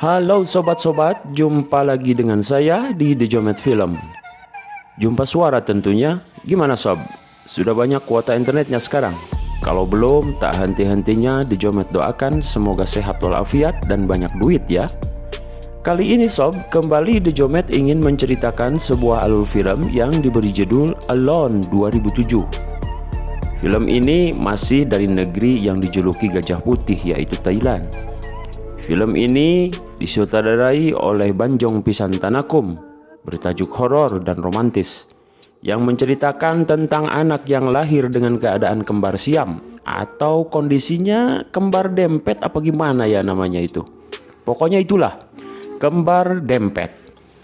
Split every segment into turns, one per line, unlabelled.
Halo sobat-sobat, jumpa lagi dengan saya di The Jomet Film. Jumpa suara tentunya. Gimana sob? Sudah banyak kuota internetnya sekarang? Kalau belum, tak henti-hentinya The Jomet doakan semoga sehat walafiat dan banyak duit ya. Kali ini sob, kembali The Jomet ingin menceritakan sebuah alur film yang diberi judul Alone 2007. Film ini masih dari negeri yang dijuluki Gajah Putih, yaitu Thailand. Film ini disutradarai oleh Banjong Pisantanakum, bertajuk horor dan romantis, yang menceritakan tentang anak yang lahir dengan keadaan kembar siam atau kondisinya kembar dempet, apa gimana ya namanya itu. Pokoknya itulah, kembar dempet.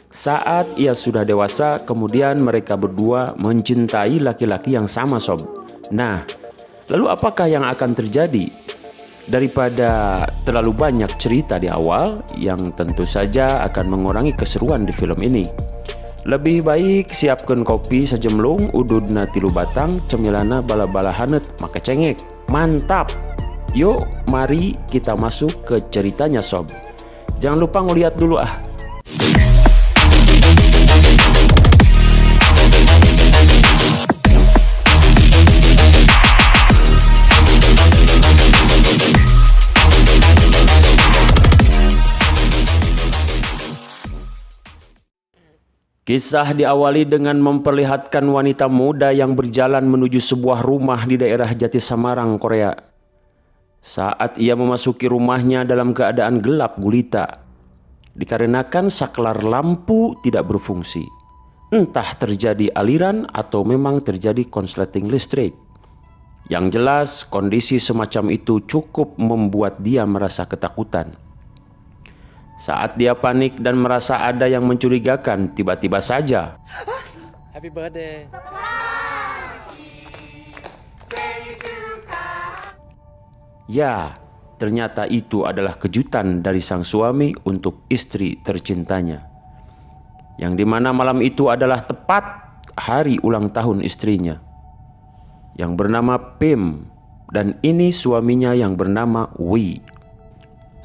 Saat ia sudah dewasa, kemudian mereka berdua mencintai laki-laki yang sama sob. Nah, lalu apakah yang akan terjadi? Daripada terlalu banyak cerita di awal yang tentu saja akan mengurangi keseruan di film ini, lebih baik siapkan kopi sajemlung, ududna tilu batang, cemilana bala-bala hanet maka cengek. Mantap. Yuk mari kita masuk ke ceritanya sob. Jangan lupa ngeliat dulu ah. Kisah diawali dengan memperlihatkan wanita muda yang berjalan menuju sebuah rumah di daerah Jati Samarang, Korea. Saat ia memasuki rumahnya dalam keadaan gelap gulita, dikarenakan saklar lampu tidak berfungsi. Entah terjadi aliran atau memang terjadi konsleting listrik. Yang jelas kondisi semacam itu cukup membuat dia merasa ketakutan. Saat dia panik dan merasa ada yang mencurigakan, tiba-tiba saja
Happy birthday.
ya, ternyata itu adalah kejutan dari sang suami untuk istri tercintanya. Yang dimana malam itu adalah tepat hari ulang tahun istrinya yang bernama Pim, dan ini suaminya yang bernama Wee.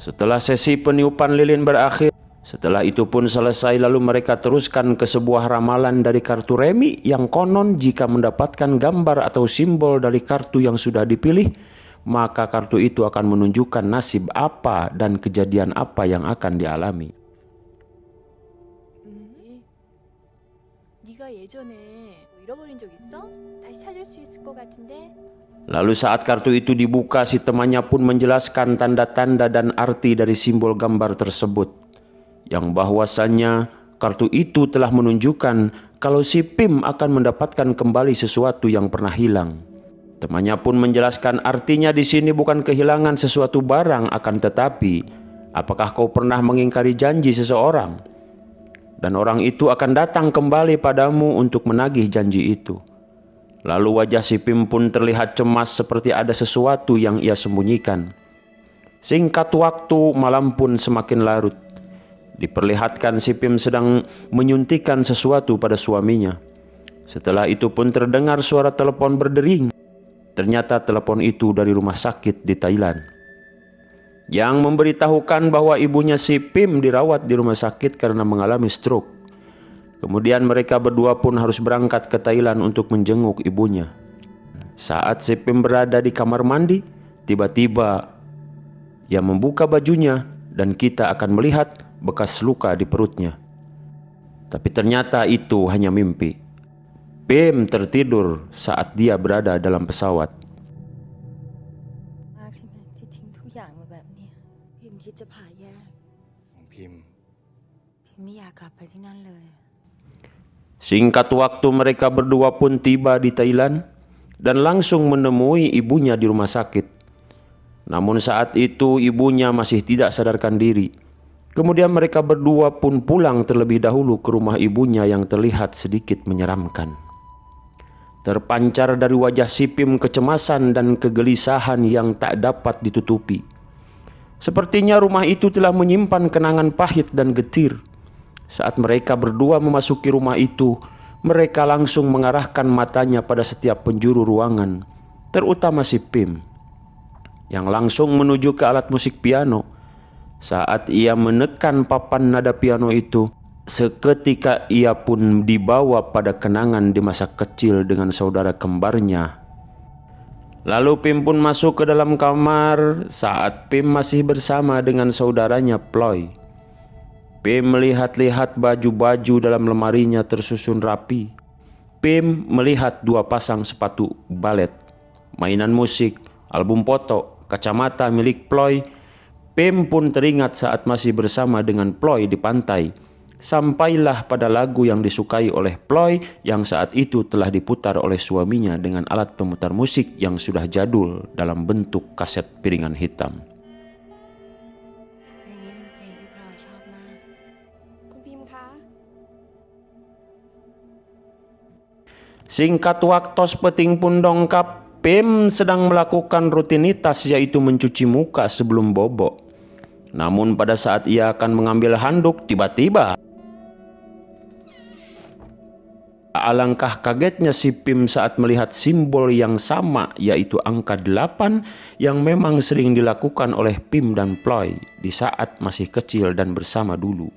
Setelah sesi peniupan lilin berakhir, setelah itu pun selesai, lalu mereka teruskan ke sebuah ramalan dari kartu remi yang konon jika mendapatkan gambar atau simbol dari kartu yang sudah dipilih, maka kartu itu akan menunjukkan nasib apa dan kejadian apa yang akan dialami.
네가 예전에 잃어버린 적 있어? 다시 찾을 수 있을 것 같은데?
Lalu saat kartu itu dibuka, si temannya pun menjelaskan tanda-tanda dan arti dari simbol gambar tersebut, yang bahwasannya kartu itu telah menunjukkan kalau si Pim akan mendapatkan kembali sesuatu yang pernah hilang. Temannya pun menjelaskan artinya di sini bukan kehilangan sesuatu barang, akan tetapi apakah kau pernah mengingkari janji seseorang dan orang itu akan datang kembali padamu untuk menagih janji itu. Lalu wajah si Pim pun terlihat cemas seperti ada sesuatu yang ia sembunyikan. Singkat waktu, malam pun semakin larut. Diperlihatkan si Pim sedang menyuntikkan sesuatu pada suaminya. Setelah itu pun terdengar suara telepon berdering. Ternyata telepon itu dari rumah sakit di Thailand, yang memberitahukan bahwa ibunya si Pim dirawat di rumah sakit karena mengalami stroke. Kemudian mereka berdua pun harus berangkat ke Thailand untuk menjenguk ibunya. Saat si Pim berada di kamar mandi, tiba-tiba ia membuka bajunya dan kita akan melihat bekas luka di perutnya. Tapi ternyata itu hanya mimpi. Pim tertidur saat dia berada dalam pesawat. Singkat waktu mereka berdua pun tiba di Thailand dan langsung menemui ibunya di rumah sakit. Namun saat itu ibunya masih tidak sadarkan diri. Kemudian mereka berdua pun pulang terlebih dahulu ke rumah ibunya yang terlihat sedikit menyeramkan. Terpancar dari wajah si Pim kecemasan dan kegelisahan yang tak dapat ditutupi. Sepertinya rumah itu telah menyimpan kenangan pahit dan getir. Saat mereka berdua memasuki rumah itu, mereka langsung mengarahkan matanya pada setiap penjuru ruangan, terutama si Pim, yang langsung menuju ke alat musik piano. Saat ia menekan papan nada piano itu, seketika ia pun dibawa pada kenangan di masa kecil dengan saudara kembarnya. Lalu Pim pun masuk ke dalam kamar saat Pim masih bersama dengan saudaranya Ploy. Pim melihat-lihat baju-baju dalam lemarinya tersusun rapi. Pim melihat 2 pasang sepatu balet, mainan musik, album foto, kacamata milik Ploy. Pim pun teringat saat masih bersama dengan Ploy di pantai. Sampailah pada lagu yang disukai oleh Ploy yang saat itu telah diputar oleh suaminya dengan alat pemutar musik yang sudah jadul dalam bentuk kaset piringan hitam.
คุณพิมพ์คะ
Singkat waktu peting pun dongkap. Pim sedang melakukan rutinitas yaitu mencuci muka sebelum bobo. Namun pada saat ia akan mengambil handuk, tiba-tiba alangkah kagetnya si Pim saat melihat simbol yang sama yaitu angka 8 yang memang sering dilakukan oleh Pim dan Ploy di saat masih kecil dan bersama dulu.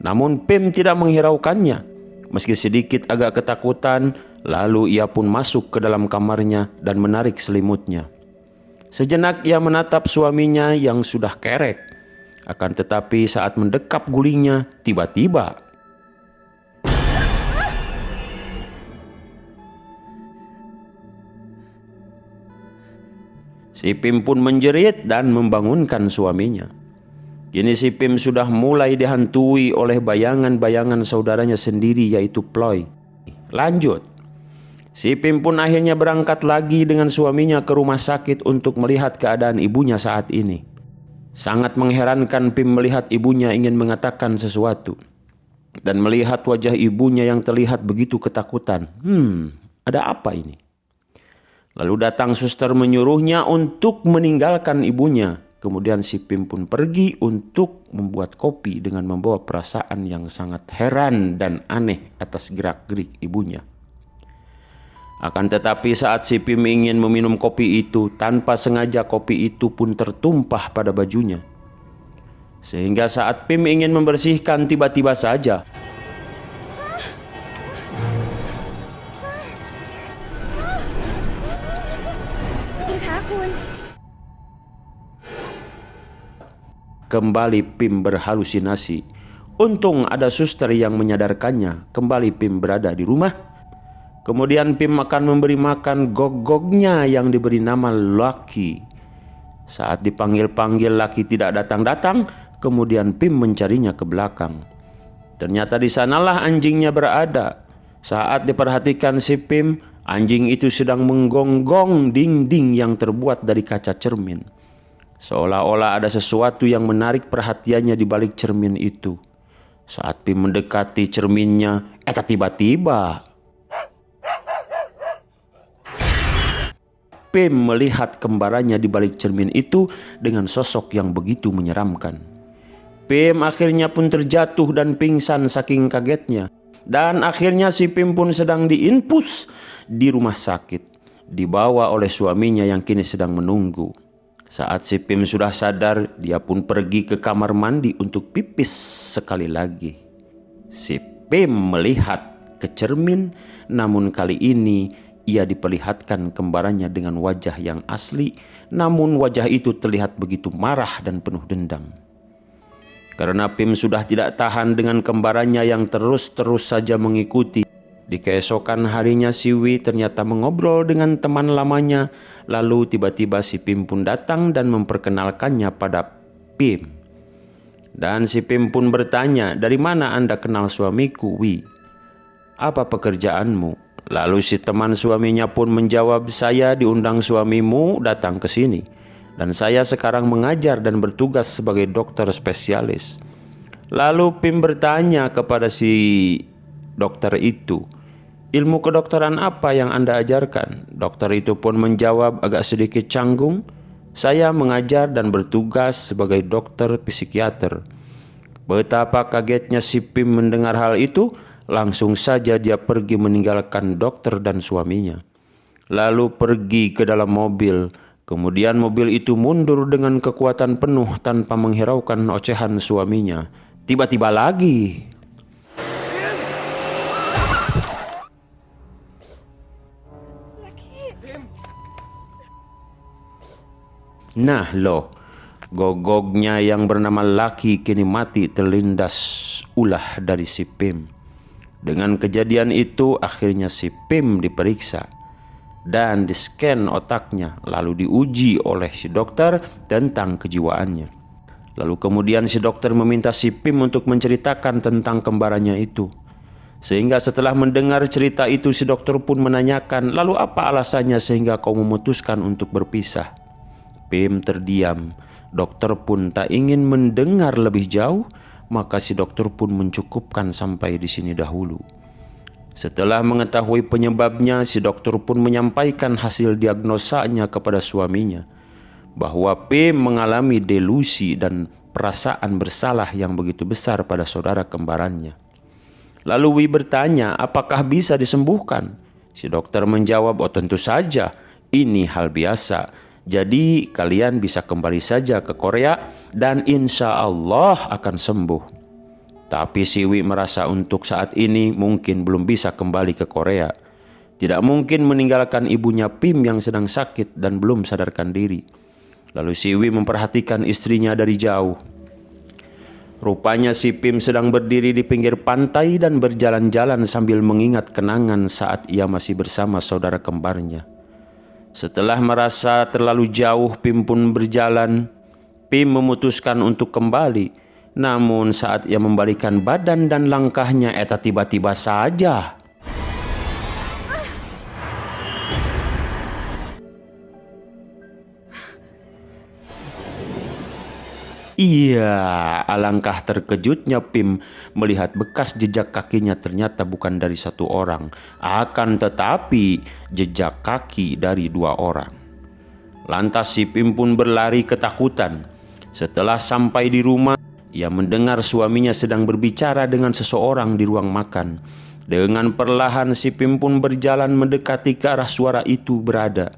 Namun Pim tidak menghiraukannya. Meski sedikit agak ketakutan, lalu ia pun masuk ke dalam kamarnya dan menarik selimutnya. Sejenak ia menatap suaminya yang sudah kerek. Akan tetapi saat mendekap gulingnya, tiba-tiba si Pim pun menjerit dan membangunkan suaminya. Kini si Pim sudah mulai dihantui oleh bayangan-bayangan saudaranya sendiri yaitu Ploy. Lanjut, si Pim pun akhirnya berangkat lagi dengan suaminya ke rumah sakit untuk melihat keadaan ibunya saat ini. Sangat mengherankan Pim melihat ibunya ingin mengatakan sesuatu. Dan melihat wajah ibunya yang terlihat begitu ketakutan. Ada apa ini? Lalu datang suster menyuruhnya untuk meninggalkan ibunya. Kemudian si Pim pun pergi untuk membuat kopi dengan membawa perasaan yang sangat heran dan aneh atas gerak-gerik ibunya. Akan tetapi saat si Pim ingin meminum kopi itu, tanpa sengaja kopi itu pun tertumpah pada bajunya. Sehingga saat Pim ingin membersihkan, tiba-tiba saja kembali Pim berhalusinasi. Untung ada suster yang menyadarkannya. Kembali Pim berada di rumah. Kemudian Pim akan memberi makan gog-gognya yang diberi nama Lucky. Saat dipanggil-panggil Lucky tidak datang-datang, kemudian Pim mencarinya ke belakang. Ternyata di sanalah anjingnya berada. Saat diperhatikan si Pim, anjing itu sedang menggonggong dinding yang terbuat dari kaca cermin. Seolah-olah ada sesuatu yang menarik perhatiannya di balik cermin itu. Saat Pim mendekati cerminnya, tiba-tiba Pim melihat kembarannya di balik cermin itu dengan sosok yang begitu menyeramkan. Pim akhirnya pun terjatuh dan pingsan saking kagetnya. Dan akhirnya si Pim pun sedang diinfus di rumah sakit, dibawa oleh suaminya yang kini sedang menunggu. Saat si Pim sudah sadar, dia pun pergi ke kamar mandi untuk pipis sekali lagi. Si Pim melihat ke cermin, namun kali ini ia diperlihatkan kembarannya dengan wajah yang asli, namun wajah itu terlihat begitu marah dan penuh dendam. Karena Pim sudah tidak tahan dengan kembarannya yang terus-terus saja mengikuti. Di keesokan harinya si Wi ternyata mengobrol dengan teman lamanya. Lalu tiba-tiba si Pim pun datang dan memperkenalkannya pada Pim. Dan si Pim pun bertanya, "Dari mana Anda kenal suamiku, Wi? Apa pekerjaanmu?" Lalu si teman suaminya pun menjawab, "Saya diundang suamimu datang ke sini. Dan saya sekarang mengajar dan bertugas sebagai dokter spesialis." Lalu Pim bertanya kepada si dokter itu, "Ilmu kedokteran apa yang Anda ajarkan?" Dokter itu pun menjawab agak sedikit canggung, "Saya mengajar dan bertugas sebagai dokter psikiater." Betapa kagetnya si Pim mendengar hal itu, langsung saja dia pergi meninggalkan dokter dan suaminya. Lalu pergi ke dalam mobil. Kemudian mobil itu mundur dengan kekuatan penuh tanpa menghiraukan ocehan suaminya. Tiba-tiba lagi. Nah loh, gogognya yang bernama Laki kini mati terlindas ulah dari si Pim. Dengan kejadian itu akhirnya si Pim diperiksa dan di-scan otaknya, lalu diuji oleh si dokter tentang kejiwaannya. Lalu kemudian si dokter meminta si Pim untuk menceritakan tentang kembarannya itu. Sehingga setelah mendengar cerita itu si dokter pun menanyakan, lalu apa alasannya sehingga kau memutuskan untuk berpisah? Pim terdiam. Dokter pun tak ingin mendengar lebih jauh, maka si dokter pun mencukupkan sampai di sini dahulu. Setelah mengetahui penyebabnya, si dokter pun menyampaikan hasil diagnosanya kepada suaminya, bahwa Pim mengalami delusi dan perasaan bersalah yang begitu besar pada saudara kembarannya. Lalu Wi bertanya, apakah bisa disembuhkan? Si dokter menjawab, oh tentu saja, ini hal biasa. Jadi kalian bisa kembali saja ke Korea dan insya Allah akan sembuh. Tapi si Wi merasa untuk saat ini mungkin belum bisa kembali ke Korea. Tidak mungkin meninggalkan ibunya Pim yang sedang sakit dan belum sadarkan diri. Lalu si Wi memperhatikan istrinya dari jauh. Rupanya si Pim sedang berdiri di pinggir pantai dan berjalan-jalan sambil mengingat kenangan saat ia masih bersama saudara kembarnya. Setelah merasa terlalu jauh Pim pun berjalan. Pim memutuskan untuk kembali. Namun saat ia membalikan badan dan langkahnya, eta tiba-tiba saja iya, alangkah terkejutnya Pim melihat bekas jejak kakinya ternyata bukan dari satu orang, akan tetapi jejak kaki dari dua orang. Lantas si Pim pun berlari ketakutan. Setelah sampai di rumah, ia mendengar suaminya sedang berbicara dengan seseorang di ruang makan. Dengan perlahan si Pim pun berjalan mendekati ke arah suara itu berada.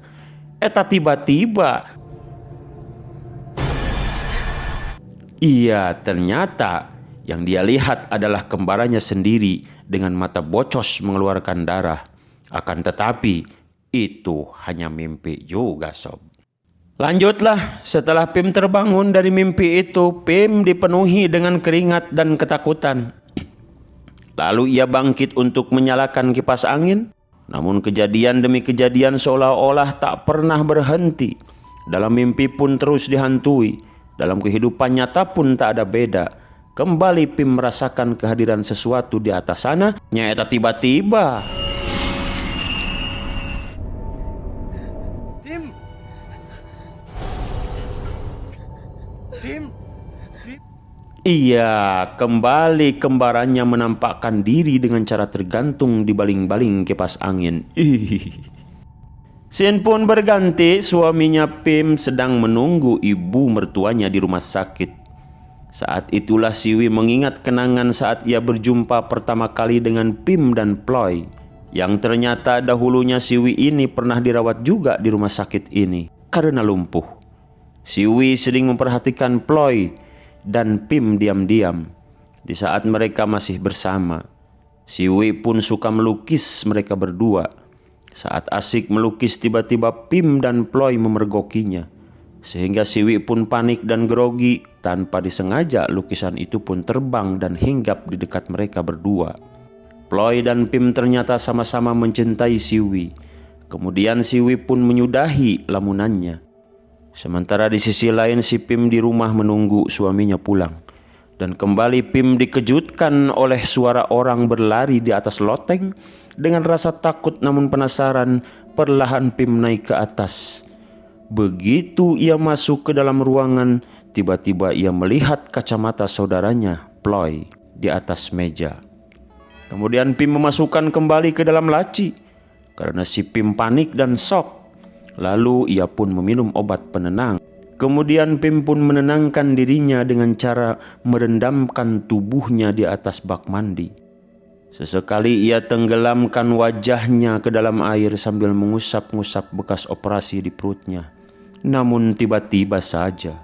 Eta tiba-tiba iya, ternyata yang dia lihat adalah kembarannya sendiri dengan mata bocos mengeluarkan darah. Akan tetapi itu hanya mimpi juga sob. Lanjutlah, setelah Pim terbangun dari mimpi itu, Pim dipenuhi dengan keringat dan ketakutan. Lalu ia bangkit untuk menyalakan kipas angin. Namun kejadian demi kejadian seolah-olah tak pernah berhenti. Dalam mimpi pun terus dihantui. Dalam kehidupan nyata pun tak ada beda. Kembali Pim merasakan kehadiran sesuatu di atas sana. Nyata tiba-tiba iya, kembali kembarannya menampakkan diri dengan cara tergantung di baling-baling kipas angin. Scene pun berganti, suaminya Pim sedang menunggu ibu mertuanya di rumah sakit. Saat itulah Siwi mengingat kenangan saat ia berjumpa pertama kali dengan Pim dan Ploy, yang ternyata dahulunya Siwi ini pernah dirawat juga di rumah sakit ini karena lumpuh. Siwi sering memperhatikan Ploy dan Pim diam-diam di saat mereka masih bersama. Siwi pun suka melukis mereka berdua. Saat asik melukis, tiba-tiba Pim dan Ploy memergokinya, sehingga Siwi pun panik dan grogi. Tanpa disengaja lukisan itu pun terbang dan hinggap di dekat mereka berdua. Ploy dan Pim ternyata sama-sama mencintai Siwi. Kemudian Siwi pun menyudahi lamunannya. Sementara di sisi lain si Pim di rumah menunggu suaminya pulang. Dan kembali Pim dikejutkan oleh suara orang berlari di atas loteng. Dengan rasa takut namun penasaran, perlahan Pim naik ke atas. Begitu ia masuk ke dalam ruangan, tiba-tiba ia melihat kacamata saudaranya, Ploy, di atas meja. Kemudian Pim memasukkan kembali ke dalam laci karena si Pim panik dan shock. Lalu ia pun meminum obat penenang. Kemudian Pim pun menenangkan dirinya dengan cara merendamkan tubuhnya di atas bak mandi. Sesekali ia tenggelamkan wajahnya ke dalam air sambil mengusap-ngusap bekas operasi di perutnya. Namun tiba-tiba saja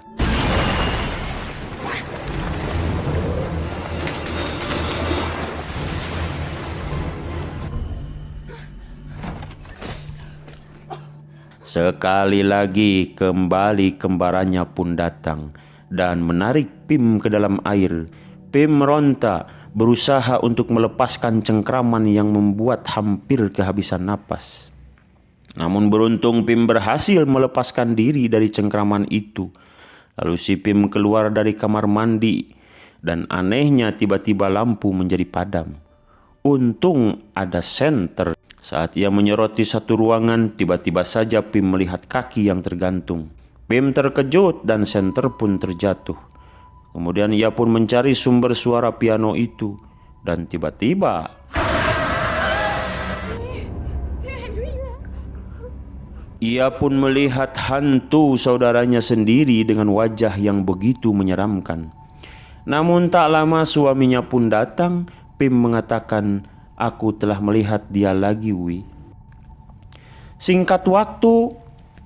sekali lagi kembali kembarannya pun datang dan menarik Pim ke dalam air. Pim meronta, berusaha untuk melepaskan cengkraman yang membuat hampir kehabisan napas. Namun beruntung Pim berhasil melepaskan diri dari cengkraman itu. Lalu si Pim keluar dari kamar mandi dan anehnya tiba-tiba lampu menjadi padam. Untung ada senter. Saat ia menyoroti satu ruangan, tiba-tiba saja Pim melihat kaki yang tergantung. Pim terkejut dan senter pun terjatuh. Kemudian ia pun mencari sumber suara piano itu. Dan tiba-tiba ia pun melihat hantu saudaranya sendiri dengan wajah yang begitu menyeramkan. Namun tak lama suaminya pun datang. Pim mengatakan, "Aku telah melihat dia lagi, Wi." Singkat waktu,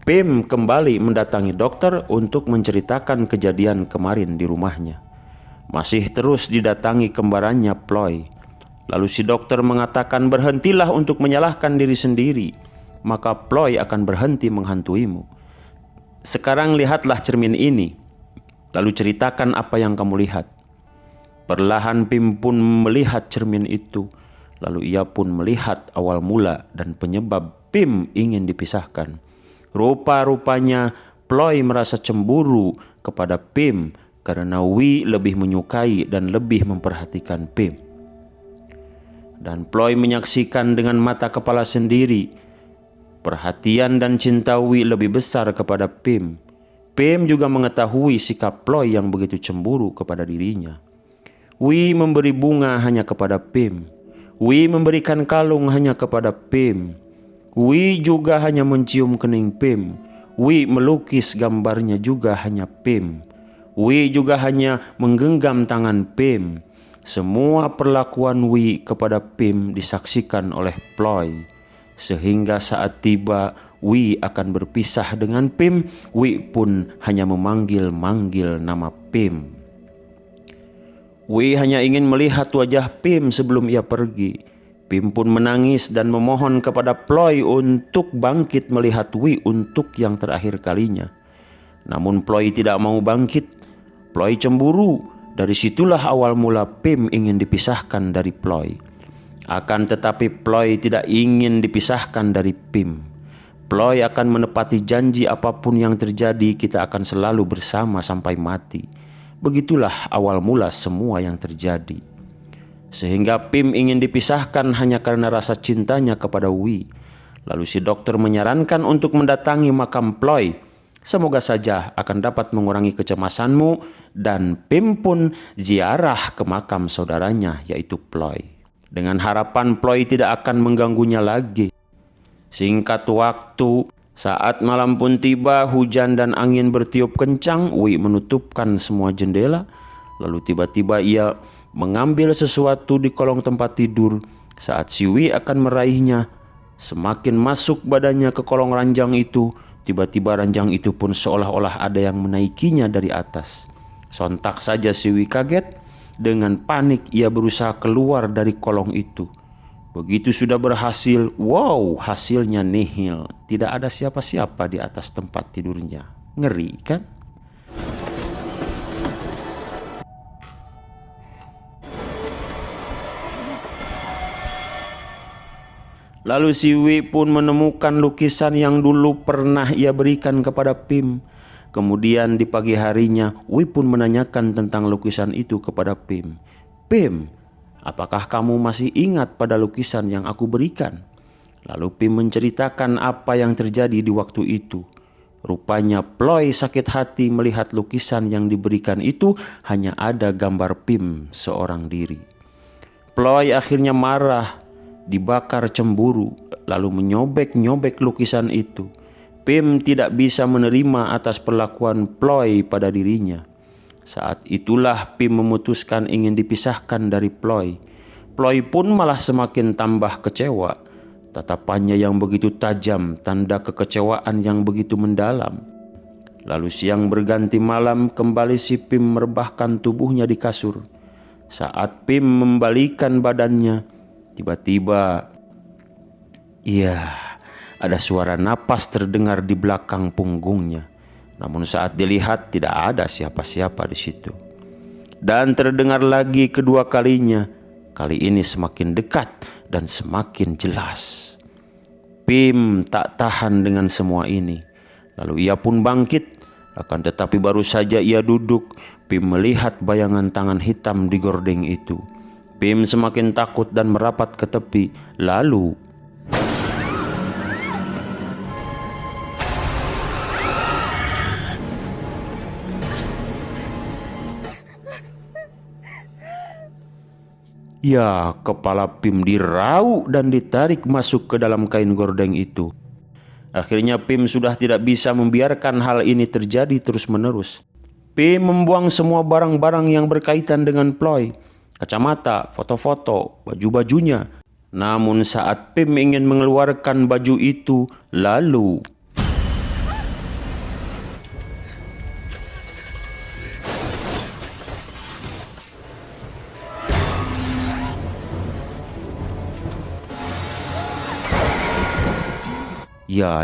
Pim kembali mendatangi dokter untuk menceritakan kejadian kemarin di rumahnya. Masih terus didatangi kembarannya Ploy. Lalu si dokter mengatakan, "Berhentilah untuk menyalahkan diri sendiri, maka Ploy akan berhenti menghantuimu. Sekarang lihatlah cermin ini, lalu ceritakan apa yang kamu lihat." Perlahan Pim pun melihat cermin itu. Lalu ia pun melihat awal mula dan penyebab Pim ingin dipisahkan. Rupa-rupanya Ploy merasa cemburu kepada Pim karena Wi lebih menyukai dan lebih memperhatikan Pim. Dan Ploy menyaksikan dengan mata kepala sendiri perhatian dan cinta Wi lebih besar kepada Pim. Pim juga mengetahui sikap Ploy yang begitu cemburu kepada dirinya. Wi memberi bunga hanya kepada Pim. Wi memberikan kalung hanya kepada Pim. Wi juga hanya mencium kening Pim. Wi melukis gambarnya juga hanya Pim. Wi juga hanya menggenggam tangan Pim. Semua perlakuan Wi kepada Pim disaksikan oleh Ploy. Sehingga saat tiba Wi akan berpisah dengan Pim, Wi pun hanya memanggil-manggil nama Pim. Wi hanya ingin melihat wajah Pim sebelum ia pergi. Pim pun menangis dan memohon kepada Ploy untuk bangkit melihat Wi untuk yang terakhir kalinya. Namun Ploy tidak mau bangkit. Ploy cemburu. Dari situlah awal mula Pim ingin dipisahkan dari Ploy. Akan tetapi Ploy tidak ingin dipisahkan dari Pim. Ploy akan menepati janji, apapun yang terjadi kita akan selalu bersama sampai mati. Begitulah awal mula semua yang terjadi. Sehingga Pim ingin dipisahkan hanya karena rasa cintanya kepada Wi. Lalu si dokter menyarankan untuk mendatangi makam Ploy. Semoga saja akan dapat mengurangi kecemasanmu. Dan Pim pun ziarah ke makam saudaranya yaitu Ploy. Dengan harapan Ploy tidak akan mengganggunya lagi. Singkat waktu, saat malam pun tiba, hujan dan angin bertiup kencang. Wi menutupkan semua jendela. Lalu tiba-tiba ia mengambil sesuatu di kolong tempat tidur. Saat si Wi akan meraihnya, semakin masuk badannya ke kolong ranjang itu, tiba-tiba ranjang itu pun seolah-olah ada yang menaikinya dari atas. Sontak saja si Wi kaget. Dengan panik ia berusaha keluar dari kolong itu. Begitu sudah berhasil, wow, hasilnya nihil. Tidak ada siapa-siapa di atas tempat tidurnya. Ngeri kan? Lalu si Wi pun menemukan lukisan yang dulu pernah ia berikan kepada Pim. Kemudian di pagi harinya, Wi pun menanyakan tentang lukisan itu kepada Pim. "Pim, apakah kamu masih ingat pada lukisan yang aku berikan?" Lalu Pim menceritakan apa yang terjadi di waktu itu. Rupanya Ploy sakit hati melihat lukisan yang diberikan itu hanya ada gambar Pim seorang diri. Ploy akhirnya marah, dibakar cemburu, lalu menyobek-nyobek lukisan itu. Pim tidak bisa menerima atas perlakuan Ploy pada dirinya. Saat itulah Pim memutuskan ingin dipisahkan dari Ploy. Ploy pun malah semakin tambah kecewa. Tatapannya yang begitu tajam, tanda kekecewaan yang begitu mendalam. Lalu siang berganti malam, kembali si Pim merebahkan tubuhnya di kasur. Saat Pim membalikan badannya, tiba-tiba ada suara napas terdengar di belakang punggungnya. Namun saat dilihat tidak ada siapa-siapa di situ. Dan terdengar lagi kedua kalinya, kali ini semakin dekat dan semakin jelas. Pim tak tahan dengan semua ini. Lalu ia pun bangkit. Akan tetapi baru saja ia duduk, Pim melihat bayangan tangan hitam di gordeng itu. Pim semakin takut dan merapat ke tepi. Lalu kepala Pim dirauk dan ditarik masuk ke dalam kain gordeng itu. Akhirnya Pim sudah tidak bisa membiarkan hal ini terjadi terus-menerus. Pim membuang semua barang-barang yang berkaitan dengan Ploy, kacamata, foto-foto, baju-bajunya. Namun saat Pim ingin mengeluarkan baju itu, lalu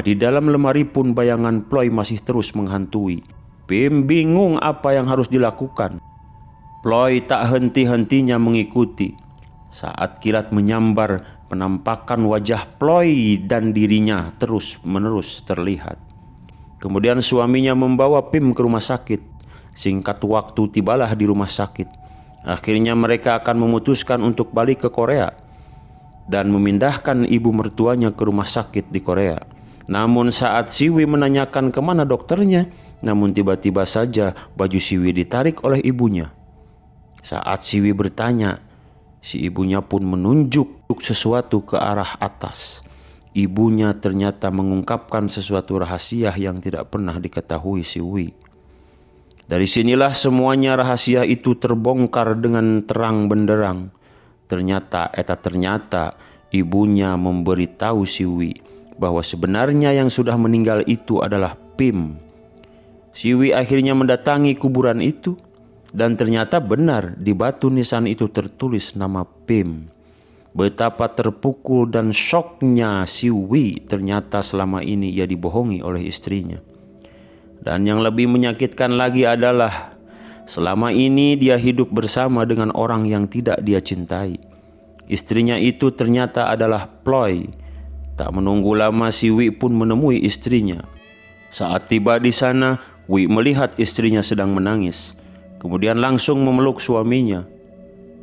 di dalam lemari pun bayangan Ploy masih terus menghantui. Pim bingung apa yang harus dilakukan. Ploy tak henti-hentinya mengikuti. Saat kilat menyambar, penampakan wajah Ploy dan dirinya terus-menerus terlihat. Kemudian suaminya membawa Pim ke rumah sakit. Singkat waktu tibalah di rumah sakit. Akhirnya mereka akan memutuskan untuk balik ke Korea dan memindahkan ibu mertuanya ke rumah sakit di Korea. Namun saat Siwi menanyakan kemana dokternya, namun tiba-tiba saja baju Siwi ditarik oleh ibunya. Saat Siwi bertanya, si ibunya pun menunjuk sesuatu ke arah atas. Ibunya ternyata mengungkapkan sesuatu rahasia yang tidak pernah diketahui Siwi. Dari sinilah semuanya rahasia itu terbongkar dengan terang benderang. Ternyata ibunya memberitahu Siwi bahwa sebenarnya yang sudah meninggal itu adalah Pim. Siwi akhirnya mendatangi kuburan itu dan ternyata benar di batu nisan itu tertulis nama Pim. Betapa terpukul dan syoknya Siwi, ternyata selama ini ia dibohongi oleh istrinya. Dan yang lebih menyakitkan lagi adalah selama ini dia hidup bersama dengan orang yang tidak dia cintai. Istrinya itu ternyata adalah Ploy. Tak menunggu lama si Wi pun menemui istrinya. Saat tiba di sana, Wi melihat istrinya sedang menangis. Kemudian langsung memeluk suaminya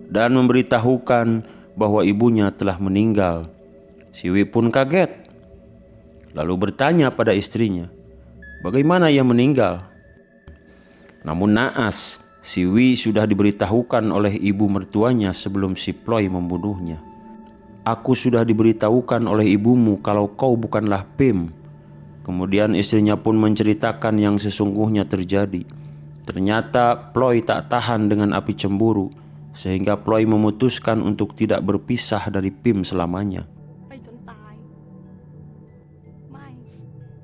dan memberitahukan bahwa ibunya telah meninggal. Si Wi pun kaget. Lalu bertanya pada istrinya, bagaimana ia meninggal? Namun naas, si Wi sudah diberitahukan oleh ibu mertuanya sebelum si Ploy membunuhnya. Aku sudah diberitahukan oleh ibumu kalau kau bukanlah Pim. Kemudian istrinya pun menceritakan yang sesungguhnya terjadi. Ternyata Ploy tak tahan dengan api cemburu, sehingga Ploy memutuskan untuk tidak berpisah dari Pim selamanya.
ไปจนตาย ไม่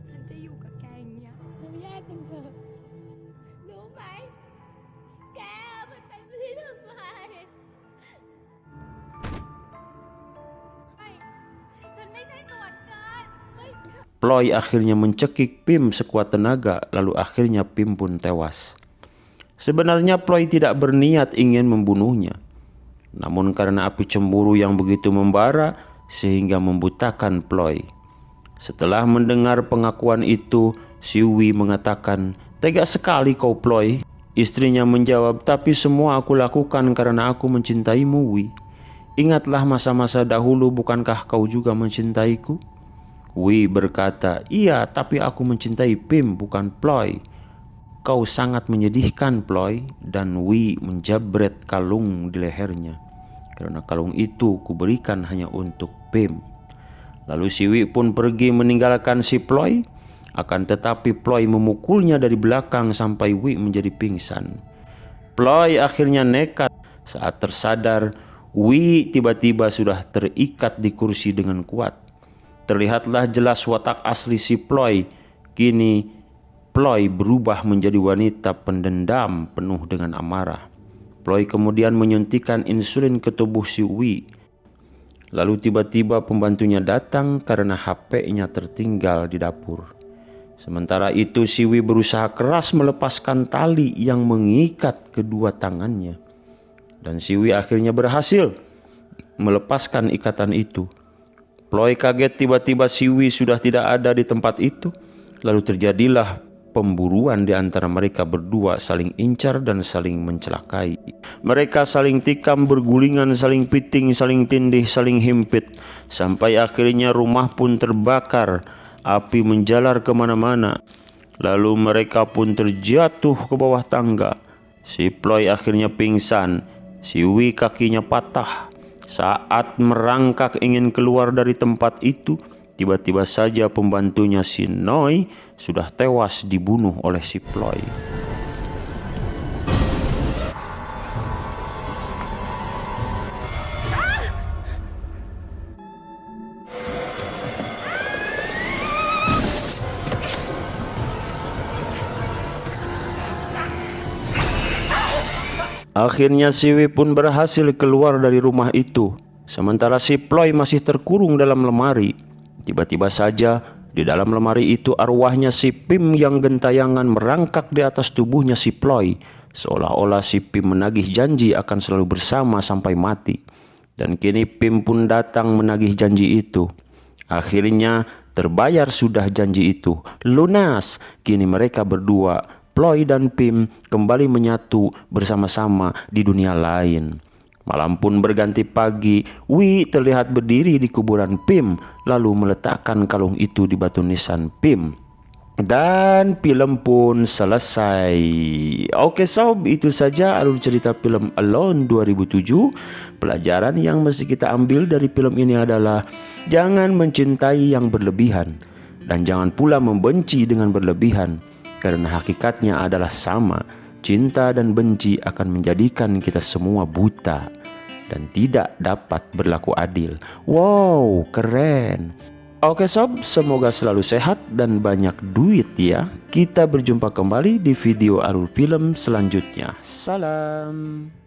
ฉันจะอยู่กับแกอย่างเงี้ย
เราแยกกันเถอะรู้ไหม แกมันเป็นพี่ทำไม
ไม่ ฉันไม่ใช่ส่วนเกินเฮ้ย
Ploy akhirnya mencekik Pim sekuat tenaga, lalu akhirnya Pim pun tewas. Sebenarnya Ploy tidak berniat ingin membunuhnya. Namun karena api cemburu yang begitu membara sehingga membutakan Ploy. Setelah mendengar pengakuan itu, si Wi mengatakan, "Tega sekali kau Ploy." Istrinya menjawab, "Tapi semua aku lakukan karena aku mencintaimu, Wi. Ingatlah masa-masa dahulu, bukankah kau juga mencintaiku?" Wi berkata, "Iya, tapi aku mencintai Pim, bukan Ploy." "Kau sangat menyedihkan, Ploy." Dan Wi menjabret kalung di lehernya. "Karena kalung itu kuberikan hanya untuk Pim." Lalu si Wi pun pergi meninggalkan si Ploy. Akan tetapi Ploy memukulnya dari belakang sampai Wi menjadi pingsan. Ploy akhirnya nekat. Saat tersadar, Wi tiba-tiba sudah terikat di kursi dengan kuat. Terlihatlah jelas watak asli si Ploy. Kini Ploy berubah menjadi wanita pendendam penuh dengan amarah. Ploy kemudian menyuntikkan insulin ke tubuh si Wee. Lalu tiba-tiba pembantunya datang karena HP-nya tertinggal di dapur. Sementara itu si Wee berusaha keras melepaskan tali yang mengikat kedua tangannya. Dan si Wee akhirnya berhasil melepaskan ikatan itu. Ploy kaget tiba-tiba si Wee sudah tidak ada di tempat itu. Lalu terjadilah pemburuan di antara mereka berdua, saling incar dan saling mencelakai. Mereka saling tikam, bergulingan, saling piting, saling tindih, saling himpit. Sampai akhirnya rumah pun terbakar. Api menjalar kemana-mana. Lalu mereka pun terjatuh ke bawah tangga. Si Ploy akhirnya pingsan. Si Wee kakinya patah. Saat merangkak ingin keluar dari tempat itu, tiba-tiba saja pembantunya si Noi sudah tewas dibunuh oleh si Ploy. Akhirnya si Wee pun berhasil keluar dari rumah itu. Sementara si Ploy masih terkurung dalam lemari. Tiba-tiba saja di dalam lemari itu arwahnya si Pim yang gentayangan merangkak di atas tubuhnya si Ploy. Seolah-olah si Pim menagih janji akan selalu bersama sampai mati. Dan kini Pim pun datang menagih janji itu. Akhirnya terbayar sudah janji itu. Lunas. Kini mereka berdua, Ploy dan Pim, kembali menyatu bersama-sama di dunia lain. Malam pun berganti pagi. Wee terlihat berdiri di kuburan Pim, lalu meletakkan kalung itu di batu nisan Pim. Dan film pun selesai. Oke sob, itu saja alur cerita film Alone 2007. Pelajaran yang mesti kita ambil dari film ini adalah jangan mencintai yang berlebihan, dan jangan pula membenci dengan berlebihan. Karena hakikatnya adalah sama. Cinta dan benci akan menjadikan kita semua buta dan tidak dapat berlaku adil. Wow, keren. Oke sob, semoga selalu sehat dan banyak duit ya. Kita berjumpa kembali di video alur film selanjutnya. Salam.